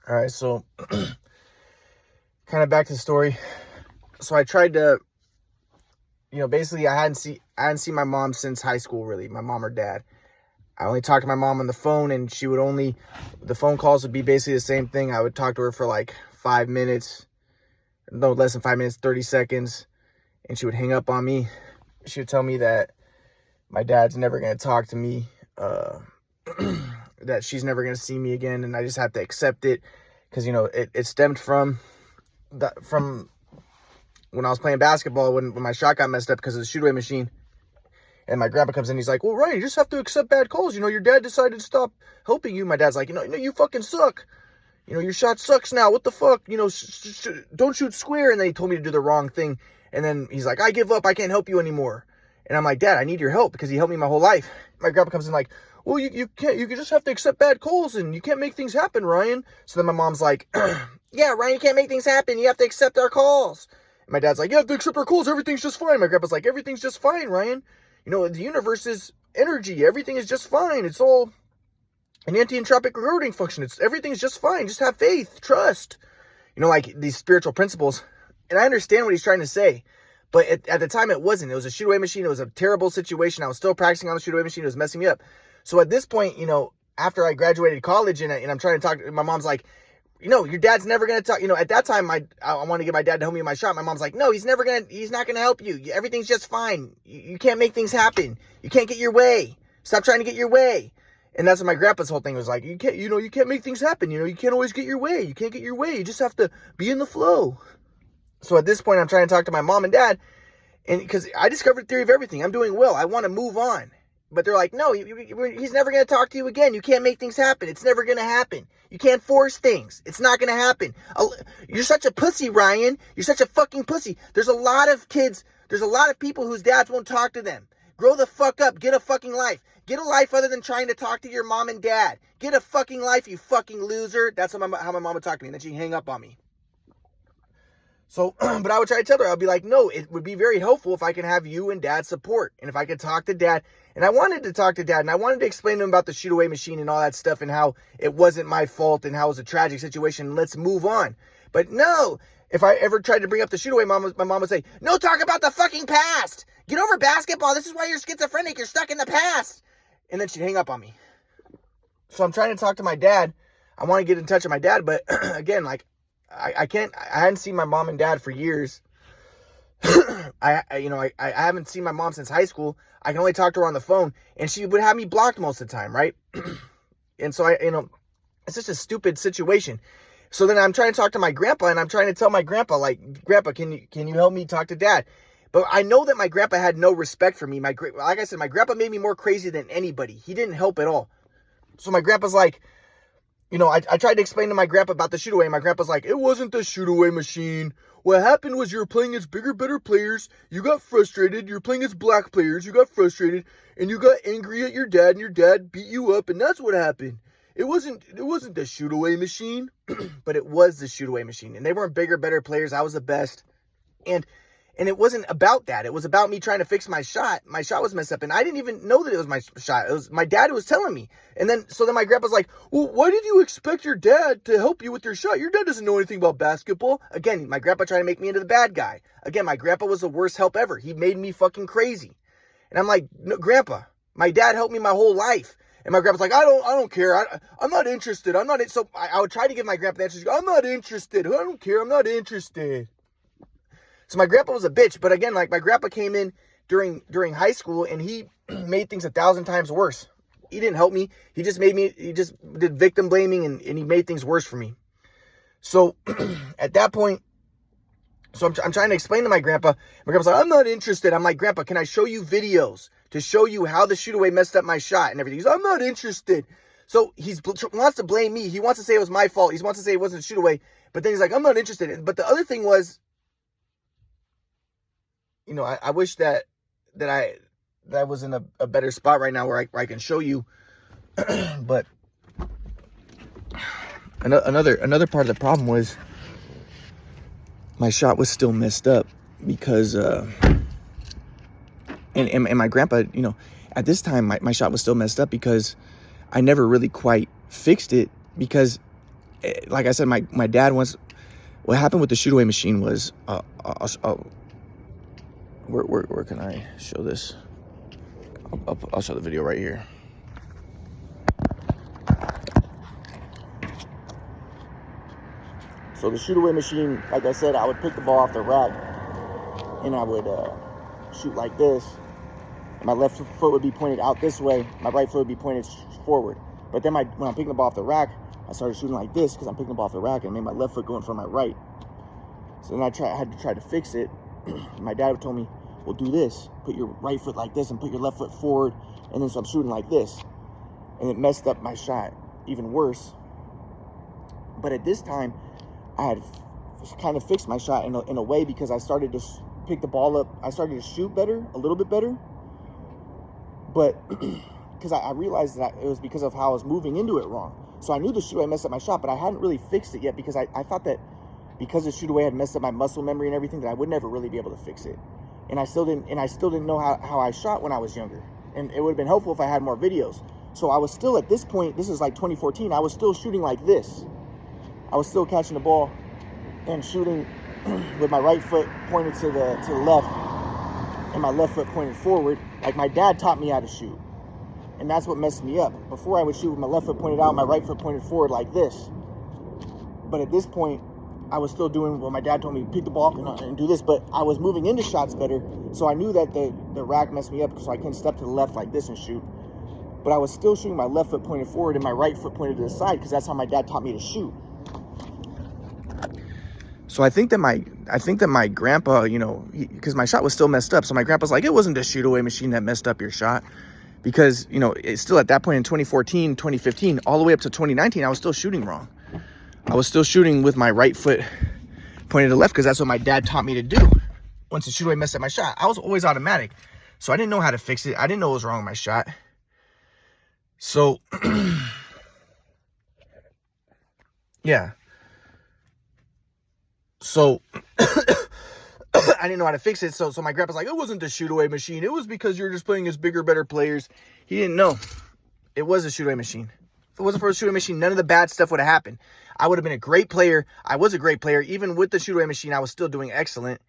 All right, so kind of back to the story. So I tried to, basically I hadn't seen my mom since high school, really, my mom or dad. I only talked to my mom on the phone, and the phone calls would be basically the same thing. I would talk to her for like 5 minutes, no less than 5 minutes, 30 seconds, and she would hang up on me. She would tell me that my dad's never going to talk to me, that she's never going to see me again, and I just have to accept it because, it stemmed from when I was playing basketball, when my shot got messed up because of the shoot away machine. And my grandpa comes in, he's like, well, Ryan, you just have to accept bad calls. Your dad decided to stop helping you. My dad's like, you fucking suck. Your shot sucks now. What the fuck? Don't shoot square. And then he told me to do the wrong thing. And then he's like, I give up. I can't help you anymore. And I'm like, Dad, I need your help because he helped me my whole life. My grandpa comes in like, well, you can't, you just have to accept bad calls and you can't make things happen, Ryan. So then my mom's like, yeah, Ryan, you can't make things happen. You have to accept our calls. And my dad's like, you have to accept our calls. Everything's just fine. My grandpa's like, everything's just fine, Ryan. The universe is energy. Everything is just fine. It's all an anti-entropic recording function. Everything's just fine. Just have faith, trust. Like these spiritual principles. And I understand what he's trying to say. But at the time, it wasn't. It was a shoot-away machine. It was a terrible situation. I was still practicing on the shoot-away machine. It was messing me up. So at this point, after I graduated college and I'm trying to talk, my mom's like, your dad's never going to talk. At that time, I want to get my dad to help me in my shot. My mom's like, no, he's not going to help you. Everything's just fine. You can't make things happen. You can't get your way. Stop trying to get your way. And that's what my grandpa's whole thing was like. You can't make things happen. You can't always get your way. You can't get your way. You just have to be in the flow. So at this point, I'm trying to talk to my mom and dad. And because I discovered the theory of everything. I'm doing well. I want to move on. But they're like, no, he's never going to talk to you again. You can't make things happen. It's never going to happen. You can't force things. It's not going to happen. You're such a pussy, Ryan. You're such a fucking pussy. There's a lot of kids. There's a lot of people whose dads won't talk to them. Grow the fuck up. Get a fucking life. Get a life other than trying to talk to your mom and dad. Get a fucking life, you fucking loser. That's how my mom would talk to me. And then she'd hang up on me. So, but I would try to tell her, I'd be like, no, it would be very helpful if I can have you and dad support. And if I could talk to dad. And I wanted to talk to dad and I wanted to explain to him about the shoot away machine and all that stuff and how it wasn't my fault and how it was a tragic situation. Let's move on. But no, if I ever tried to bring up the shoot away, my mom would say, no, talk about the fucking past. Get over basketball. This is why you're schizophrenic. You're stuck in the past. And then she'd hang up on me. So I'm trying to talk to my dad. I want to get in touch with my dad. But again, like, I hadn't seen my mom and dad for years. I haven't seen my mom since high school. I can only talk to her on the phone and she would have me blocked most of the time. Right. And so it's just a stupid situation. So then I'm trying to talk to my grandpa and I'm trying to tell my grandpa, like, Grandpa, can you help me talk to dad? But I know that my grandpa had no respect for me. Like I said, my grandpa made me more crazy than anybody. He didn't help at all. So my grandpa's like, I tried to explain to my grandpa about the shoot away. And my grandpa's like, it wasn't the shoot away machine. What happened was you were playing as bigger, better players. You got frustrated. You're playing as black players. You got frustrated and you got angry at your dad and your dad beat you up. And that's what happened. It wasn't the shoot away machine, but it was the shoot away machine. And they weren't bigger, better players. I was the best. And it wasn't about that. It was about me trying to fix my shot. My shot was messed up. And I didn't even know that it was my shot. It was my dad who was telling me. And then my grandpa's like, well, why did you expect your dad to help you with your shot? Your dad doesn't know anything about basketball. Again, my grandpa tried to make me into the bad guy. Again, my grandpa was the worst help ever. He made me fucking crazy. And I'm like, no, Grandpa, my dad helped me my whole life. And my grandpa's like, I don't care. I'm not interested. So I would try to give my grandpa the answer. I'm not interested. I don't care. I'm not interested. So my grandpa was a bitch, but again, like my grandpa came in during high school and he made things 1,000 times worse. He didn't help me. He just did victim blaming and he made things worse for me. So at that point, I'm trying to explain to my grandpa. My grandpa's like, I'm not interested. I'm like, Grandpa, can I show you videos to show you how the shoot away messed up my shot and everything? He's like, I'm not interested. So he wants to blame me. He wants to say it was my fault. He wants to say it wasn't a shoot away. But then he's like, I'm not interested. But the other thing was, I wish that I was in a better spot right now where I can show you. But another part of the problem was my shot was still messed up because and my grandpa, at this time my shot was still messed up because I never really quite fixed it because like I said, my dad wants. What happened with the shoot away machine was, where can I show this? I'll show the video right here. So the shoot away machine, like I said, I would pick the ball off the rack and I would shoot like this. My left foot would be pointed out this way. My right foot would be pointed forward. But then when I'm picking the ball off the rack, I started shooting like this because I'm picking the ball off the rack and I made my left foot go in front of my right. So then I had to try to fix it. My dad told me, well, do this. Put your right foot like this and put your left foot forward. And then so I'm shooting like this. And it messed up my shot even worse. But at this time, I had kind of fixed my shot in a way because I started to pick the ball up. I started to shoot better, a little bit better. But because I realized that it was because of how I was moving into it wrong. So I knew the shoot away messed up my shot, but I hadn't really fixed it yet because I thought that because the shoot away had messed up my muscle memory and everything, that I would never really be able to fix it. And I still didn't know how I shot when I was younger. And it would have been helpful if I had more videos. So I was still at this point, this is like 2014, I was still shooting like this. I was still catching the ball and shooting with my right foot pointed to the left and my left foot pointed forward, like my dad taught me how to shoot. And that's what messed me up. Before I would shoot with my left foot pointed out, my right foot pointed forward like this. But at this point, I was still doing what my dad told me, pick the ball up and do this, but I was moving into shots better. So I knew that the rack messed me up, so I couldn't step to the left like this and shoot. But I was still shooting my left foot pointed forward and my right foot pointed to the side because that's how my dad taught me to shoot. So I think that my grandpa, you know, because my shot was still messed up. So my grandpa's like, it wasn't the shoot away machine that messed up your shot. Because, you know, it's still at that point in 2014, 2015, all the way up to 2019, I was still shooting wrong. I was still shooting with my right foot pointed to the left because that's what my dad taught me to do. Once the shoot away messed up my shot, I was always automatic. So I didn't know how to fix it. I didn't know what was wrong with my shot. So, yeah. So I didn't know how to fix it. So my grandpa's like, it wasn't the shoot away machine. It was because you're just playing as bigger, better players. He didn't know. It was a shoot away machine. If it wasn't for a shoot away machine, none of the bad stuff would have happened. I would have been a great player. I was a great player. Even with the shoot away machine, I was still doing excellent.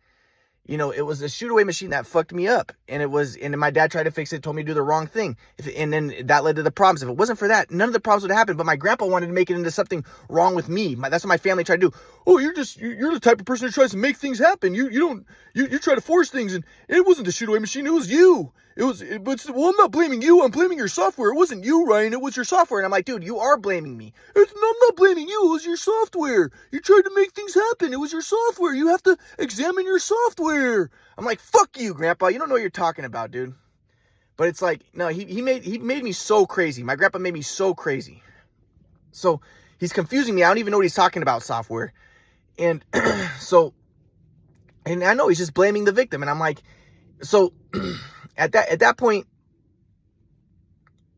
You know, it was the shoot away machine that fucked me up. And my dad tried to fix it, told me to do the wrong thing. And then that led to the problems. If it wasn't for that, none of the problems would have happened. But my grandpa wanted to make it into something wrong with me. That's what my family tried to do. Oh, you're the type of person who tries to make things happen. You try to force things. And it wasn't the shoot away machine. It was you. Well, I'm not blaming you. I'm blaming your software. It wasn't you, Ryan. It was your software. And I'm like, dude, you are blaming me. I'm not blaming you. It was your software. You tried to make things happen. It was your software. You have to examine your software. I'm like, fuck you, Grandpa. You don't know what you're talking about, dude. But it's like, no, he made me so crazy. My grandpa made me so crazy. So he's confusing me. I don't even know what he's talking about, software. And and I know he's just blaming the victim. And I'm like, so at that point,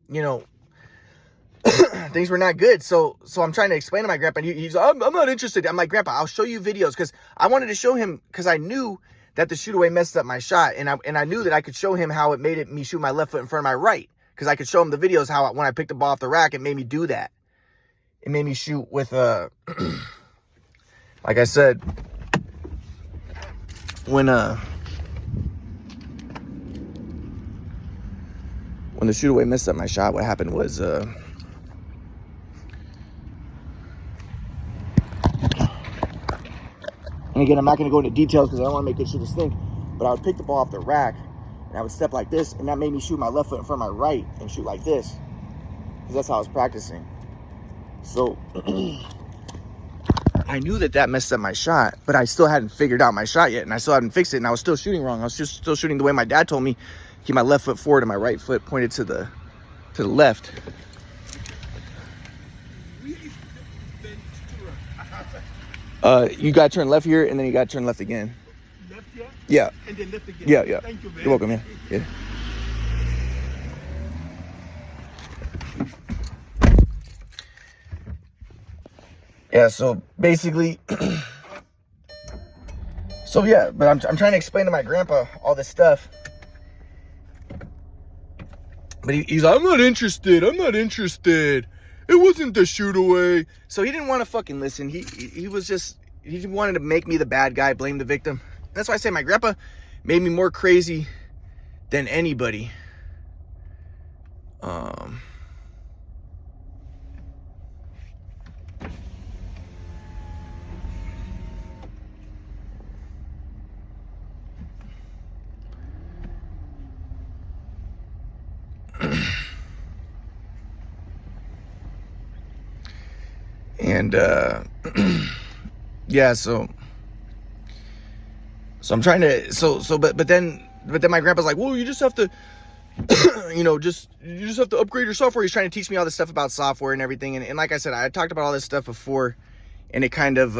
you know, things were not good. So I'm trying to explain to my grandpa, and he's, I'm not interested. I'm like, Grandpa, I'll show you videos, because I wanted to show him, because I knew that the shoot away messed up my shot, and I knew that I could show him how it made me shoot my left foot in front of my right, because I could show him the videos how when I picked the ball off the rack, it made me do that. It made me shoot with like I said, when the shoot away messed up my shot, what happened was and again, I'm not going to go into details because I don't want to make good shooters think, but I would pick the ball off the rack and I would step like this, and that made me shoot my left foot in front of my right and shoot like this, because that's how I was practicing. So I knew that messed up my shot, but I still hadn't figured out my shot yet, and I still hadn't fixed it, and I was still shooting wrong. I was just still shooting the way my dad told me. Keep my left foot forward and my right foot pointed to the left. You gotta turn left here, and then you gotta turn left again. Left here? Yeah. And then left again? Yeah. Thank you, man. You're welcome, man. Yeah. Yeah, so basically, so yeah, but I'm trying to explain to my grandpa all this stuff. But he's like, I'm not interested. it wasn't the shoot away. So he didn't want to fucking listen. He was just, he wanted to make me the bad guy, blame the victim. That's why I say my grandpa made me more crazy than anybody. And yeah, so I'm trying to but then my grandpa's like, well, you just have to you just have to upgrade your software. He's trying to teach me all this stuff about software and everything, and like I said, I talked about all this stuff before, and it kind of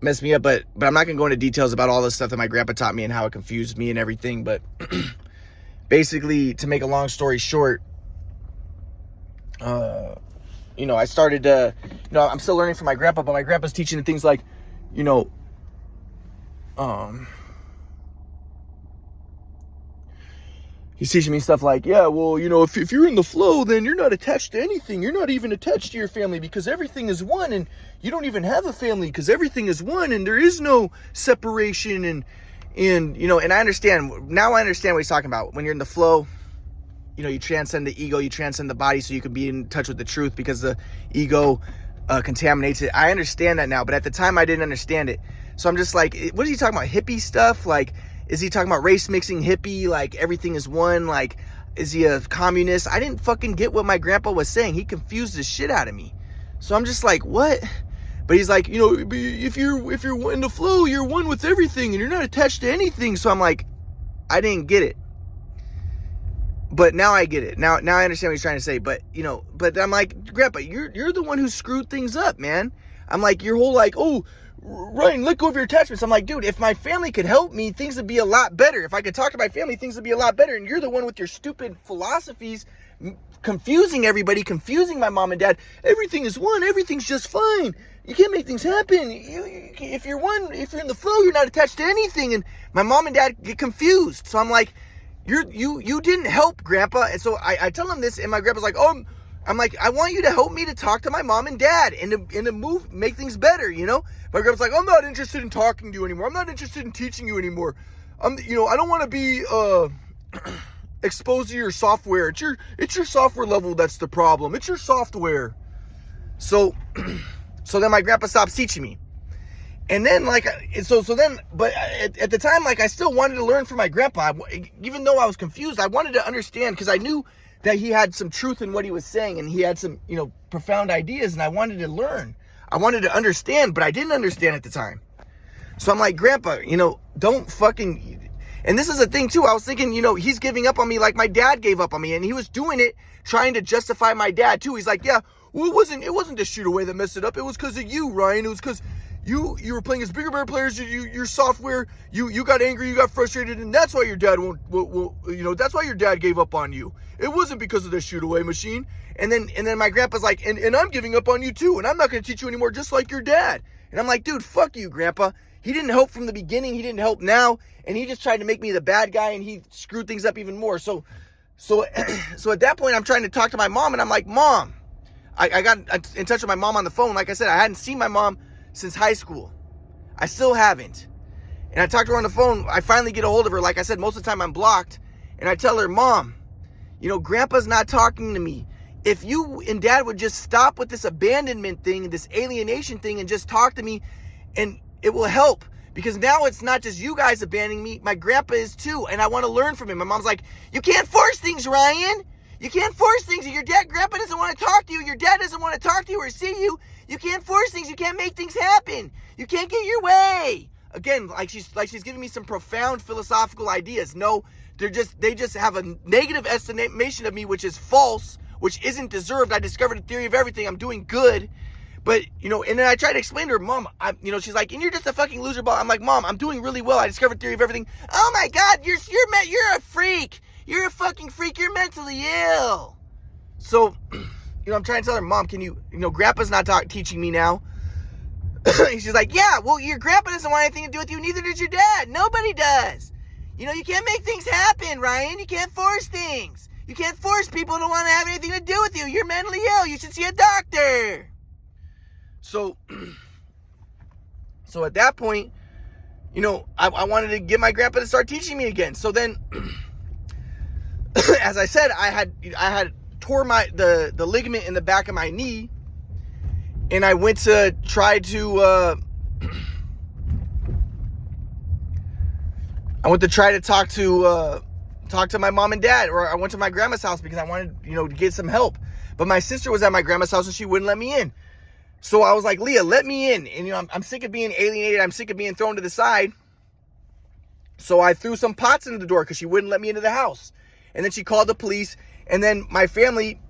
messed me up, but I'm not gonna go into details about all this stuff that my grandpa taught me and how it confused me and everything. But basically, to make a long story short, I started I'm still learning from my grandpa, but my grandpa's teaching me things like, he's teaching me stuff like, yeah, well, if you're in the flow, then you're not attached to anything. You're not even attached to your family because everything is one, and you don't even have a family because everything is one, and there is no separation. And I understand. Now I understand what he's talking about. When you're in the flow, you transcend the ego, you transcend the body so you can be in touch with the truth because the ego contaminates it. I understand that now, but at the time I didn't understand it. So I'm just like, what is he talking about? Hippie stuff? Like, is he talking about race mixing hippie? Like, everything is one? Like, is he a communist? I didn't fucking get what my grandpa was saying. He confused the shit out of me. So I'm just like, what? But he's like, if you're in the flow, you're one with everything and you're not attached to anything. So I'm like, I didn't get it. But now I get it. Now I understand what he's trying to say. But, but I'm like, Grandpa, you're the one who screwed things up, man. I'm like, your whole like, oh, Ryan, let go of your attachments. I'm like, dude, if my family could help me, things would be a lot better. If I could talk to my family, things would be a lot better. And you're the one with your stupid philosophies, confusing everybody, confusing my mom and dad. Everything is one. Everything's just fine. You can't make things happen. If you're in the flow, you're not attached to anything. And my mom and dad get confused. So I'm like, you didn't help, Grandpa. And so I tell him this, and my grandpa's like, oh, I'm like, I want you to help me to talk to my mom and dad and to make things better, My grandpa's like, I'm not interested in talking to you anymore. I'm not interested in teaching you anymore. I don't want to be exposed to your software. It's your software level that's the problem. It's your software. So then my grandpa stops teaching me. And then, but at the time, I still wanted to learn from my grandpa. Even though I was confused, I wanted to understand because I knew that he had some truth in what he was saying and he had some, profound ideas, and I wanted to learn. I wanted to understand, but I didn't understand at the time. So I'm like, Grandpa, don't fucking... And this is a thing, too. I was thinking, he's giving up on me like my dad gave up on me, and he was doing it trying to justify my dad, too. He's like, yeah, well, it wasn't the shoot away that messed it up. It was because of you, Ryan. It was because... You were playing as bigger, better players. Your software. You got angry. You got frustrated, and that's why your dad that's why your dad gave up on you. It wasn't because of the shoot away machine. And then my grandpa's like, and I'm giving up on you too, and I'm not going to teach you anymore, just like your dad. And I'm like, dude, fuck you, Grandpa. He didn't help from the beginning. He didn't help now, and he just tried to make me the bad guy, and he screwed things up even more. So at that point, I'm trying to talk to my mom, and I'm like, Mom, I got in touch with my mom on the phone. Like I said, I hadn't seen my mom since high school. I still haven't. And I talked to her on the phone. I finally get a hold of her. Like I said, most of the time I'm blocked. And I tell her, Mom, Grandpa's not talking to me. If you and Dad would just stop with this abandonment thing, this alienation thing, and just talk to me, and it will help. Because now it's not just you guys abandoning me. My grandpa is too. And I want to learn from him. My mom's like, you can't force things, Ryan. You can't force things. Your grandpa doesn't want to talk to you. Your dad doesn't want to talk to you or see you. You can't force things. You can't make things happen. You can't get your way. Again, she's giving me some profound philosophical ideas. No, they just have a negative estimation of me, which is false, which isn't deserved. I discovered a theory of everything. I'm doing good. But, and then I try to explain to her, Mom, she's like, and you're just a fucking loser ball. I'm like, Mom, I'm doing really well. I discovered a theory of everything. Oh my God, you're a freak. You're a fucking freak. You're mentally ill. So, I'm trying to tell her, Mom, can you, Grandpa's not teaching me now. She's like, yeah, well, your grandpa doesn't want anything to do with you. Neither does your dad. Nobody does. You know, you can't make things happen, Ryan. You can't force things. You can't force people to want to have anything to do with you. You're mentally ill. You should see a doctor. So at that point, you know, I wanted to get my grandpa to start teaching me again. So then, as I said, I had tore the ligament in the back of my knee, and I went to try to talk to my mom and dad, or I went to my grandma's house because I wanted, you know, to get some help. But my sister was at my grandma's house and she wouldn't let me in. So I was like, Leah, let me in. And, you know, I'm sick of being alienated. I'm sick of being thrown to the side. So I threw some pots into the door because she wouldn't let me into the house. And then she called the police. And then my family,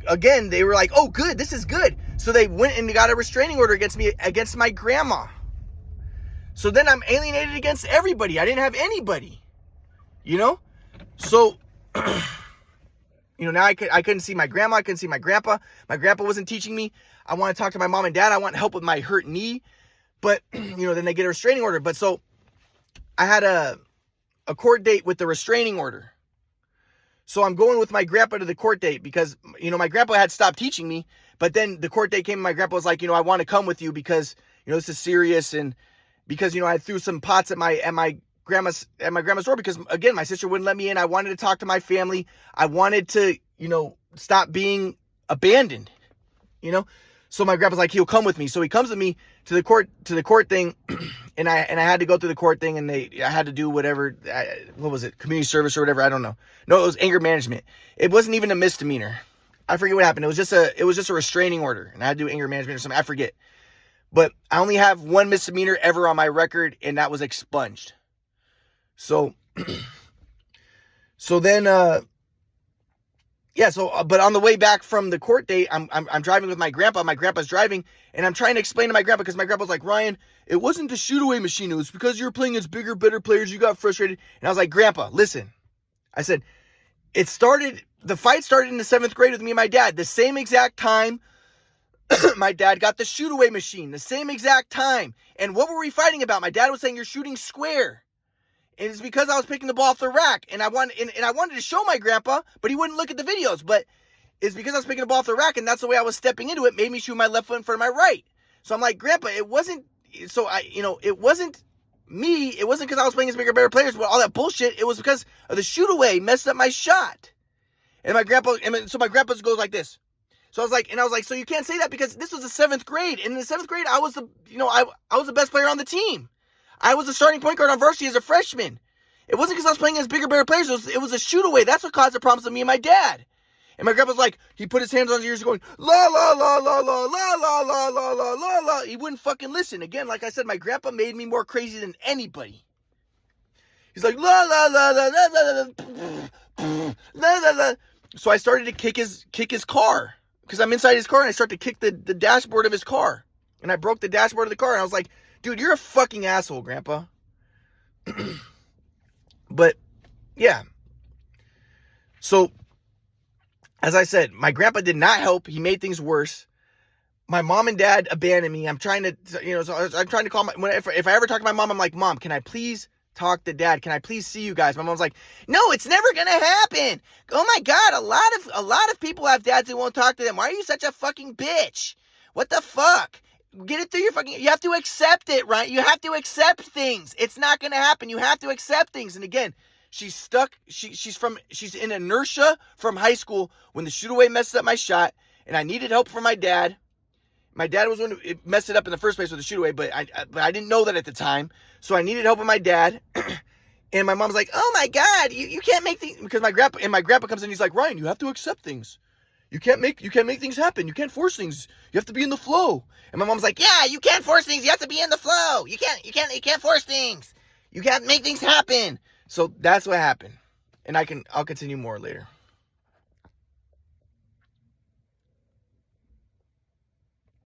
again, they were like, oh, good, this is good. So they went and got a restraining order against me, against my grandma. So then I'm alienated against everybody. I didn't have anybody, you know? So, you know, now I couldn't see my grandma. I couldn't see my grandpa. My grandpa wasn't teaching me. I want to talk to my mom and dad. I want help with my hurt knee. But, you know, then they get a restraining order. But so I had a court date with the restraining order. So I'm going with my grandpa to the court date because, you know, my grandpa had stopped teaching me. But then the court date came and my grandpa was like, you know, I want to come with you because, you know, this is serious. And because, you know, I threw some pots at my grandma's door because, again, my sister wouldn't let me in. I wanted to talk to my family. I wanted to, you know, stop being abandoned, you know. So my grandpa's like, he'll come with me. So he comes with me to the court thing, and I had to go through the court thing, and I had to do whatever, what was it, community service or whatever, I don't know. No, it was anger management. It wasn't even a misdemeanor. I forget what happened. It was just a restraining order, and I had to do anger management or something. I forget. But I only have one misdemeanor ever on my record, and that was expunged. So then, but on the way back from the court date, I'm driving with my grandpa. My grandpa's driving, and I'm trying to explain to my grandpa because my grandpa's like, Ryan, it wasn't the shoot-away machine. It was because you were playing against bigger, better players. You got frustrated. And I was like, Grandpa, listen. I said, the fight started in the 7th grade with me and my dad. The same exact time my dad got the shoot-away machine. The same exact time. And what were we fighting about? My dad was saying, you're shooting square. And it's because I was picking the ball off the rack. And I wanted to show my grandpa, but he wouldn't look at the videos. But it's because I was picking the ball off the rack, and that's the way I was stepping into it, made me shoot my left foot in front of my right. So I'm like, Grandpa, it wasn't me. It wasn't because I was playing against bigger, better players, but all that bullshit. It was because of the shoot-away messed up my shot. And my grandpa goes like this. So I was like, so you can't say that because this was the 7th grade. And in the 7th grade, I was the best player on the team. I was the starting point guard on varsity as a freshman. It wasn't because I was playing against bigger, better players. It was a shoot-away. That's what caused the problems with me and my dad. And my grandpa's like, he put his hands on his ears going, la, la, la, la, la, la, la, la, la, la, la, la. He wouldn't fucking listen. Again, like I said, my grandpa made me more crazy than anybody. He's like, la, la, la, la, la, la, la, la, la, la. So I started to kick his car. Because I'm inside his car, and I start to kick the dashboard of his car. And I broke the dashboard of the car, and I was like, dude, you're a fucking asshole, Grandpa. But, yeah. So, as I said, my grandpa did not help. He made things worse. My mom and dad abandoned me. I'm trying to, so I'm trying to call if I ever talk to my mom, I'm like, Mom, can I please talk to Dad? Can I please see you guys? My mom's like, no, it's never going to happen. Oh my God, a lot of people have dads who won't talk to them. Why are you such a fucking bitch? What the fuck? Get it through your fucking, you have to accept it, right? You have to accept things. It's not going to happen. You have to accept things. And again, she's stuck. She's in inertia from high school when the shoot-away messed up my shot, and I needed help from my dad. My dad was the one who messed it up in the first place with the shoot-away, but I didn't know that at the time. So I needed help with my dad. And my mom's like, oh my God, you can't make things, because my grandpa comes in, he's like, Ryan, you have to accept things. You can't make things happen. You can't force things. You have to be in the flow. And my mom's like, yeah, you can't force things. You have to be in the flow. You can't force things. You can't make things happen. So that's what happened. And I'll continue more later.